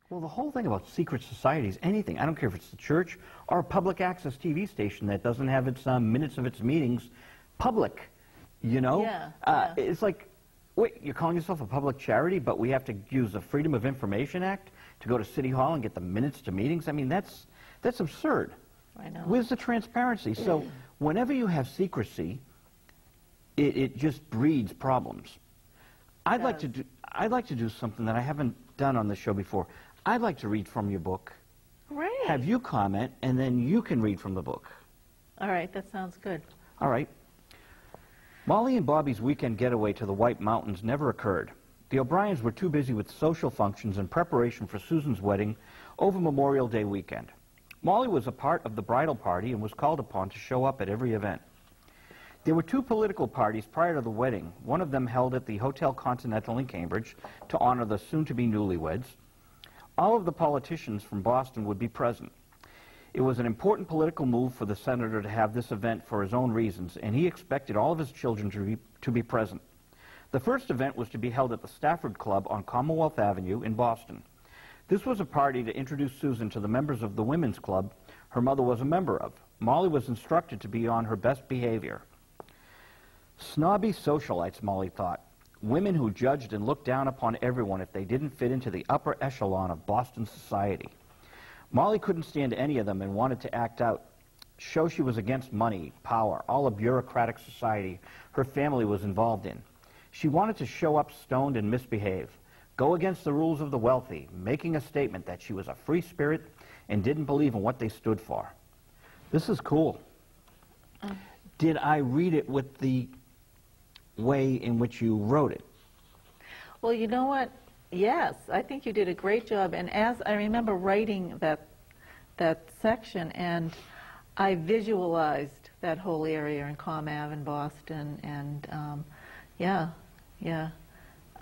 Well, the whole thing about secret societies, anything, I don't care if it's the church or a public access TV station that doesn't have its minutes of its meetings public, you know? Yeah. It's like, wait, you're calling yourself a public charity, but we have to use the Freedom of Information Act to go to City Hall and get the minutes to meetings? I mean, that's absurd. I know. Where's the transparency? So whenever you have secrecy, it just breeds problems. I'd like to do something that I haven't done on the show before. I'd like to read from your book. Great. Have you comment, and then you can read from the book. All right, that sounds good. All right. Molly and Bobby's weekend getaway to the White Mountains never occurred. The O'Briens were too busy with social functions in preparation for Susan's wedding over Memorial Day weekend. Molly was a part of the bridal party and was called upon to show up at every event. There were two political parties prior to the wedding, one of them held at the Hotel Continental in Cambridge to honor the soon-to-be newlyweds. All of the politicians from Boston would be present. It was an important political move for the senator to have this event for his own reasons, and he expected all of his children to be present. The first event was to be held at the Stafford Club on Commonwealth Avenue in Boston. This was a party to introduce Susan to the members of the women's club her mother was a member of. Molly was instructed to be on her best behavior. Snobby socialites, Molly thought. Women who judged and looked down upon everyone if they didn't fit into the upper echelon of Boston society. Molly couldn't stand any of them and wanted to act out, show she was against money, power, all the bureaucratic society her family was involved in. She wanted to show up stoned and misbehave, go against the rules of the wealthy, making a statement that she was a free spirit and didn't believe in what they stood for. This is cool. Did I read it with the way in which you wrote it? Well, you know what? Yes, I think you did a great job. And as I remember writing that section, and I visualized that whole area in Comm Ave in Boston, and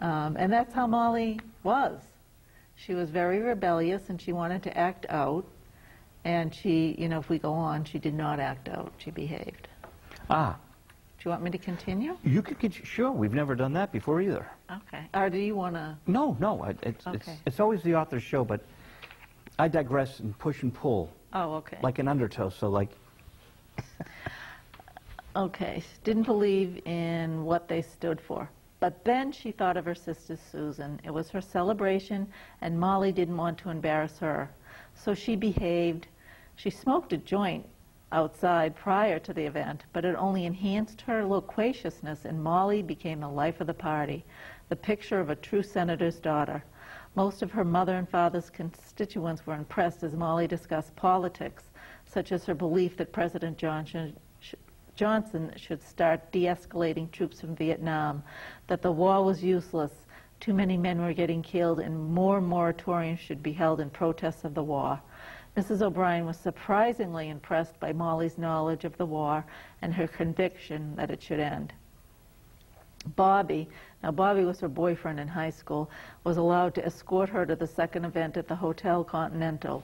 and that's how Molly was. She was very rebellious, and she wanted to act out. And she, you know, if we go on, she did not act out. She behaved. Ah. Do you want me to continue? You could, sure. We've never done that before either. Okay. Or do you want to? No. It's always the author's show, but I digress and push and pull. Oh, okay. Like an undertow, so like... Okay. She didn't believe in what they stood for. But then she thought of her sister Susan. It was her celebration, and Molly didn't want to embarrass her. So she behaved. She smoked a joint outside prior to the event, but it only enhanced her loquaciousness, and Molly became the life of the party, the picture of a true senator's daughter. Most of her mother and father's constituents were impressed as Molly discussed politics, such as her belief that President Johnson should start de-escalating troops from Vietnam, that the war was useless, too many men were getting killed, and more moratoriums should be held in protest of the war. Mrs. O'Brien was surprisingly impressed by Molly's knowledge of the war and her conviction that it should end. Bobby, now Bobby was her boyfriend in high school, was allowed to escort her to the second event at the Hotel Continental.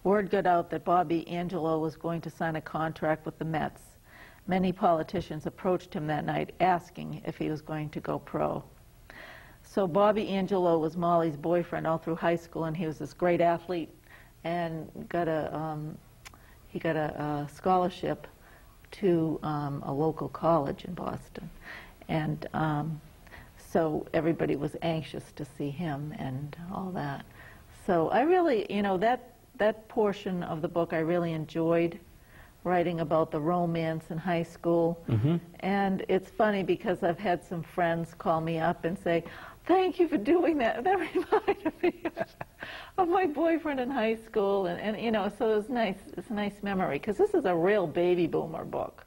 Word got out that Bobby Angelo was going to sign a contract with the Mets. Many politicians approached him that night asking if he was going to go pro. So Bobby Angelo was Molly's boyfriend all through high school, and he was this great athlete and got he got a scholarship to a local college in Boston. And so everybody was anxious to see him and all that. So I really, you know, that portion of the book I really enjoyed, writing about the romance in high school. Mm-hmm. And it's funny because I've had some friends call me up and say, "Thank you for doing that. That reminded me of my boyfriend in high school." And you know, so it was nice. It's a nice memory because this is a real baby boomer book.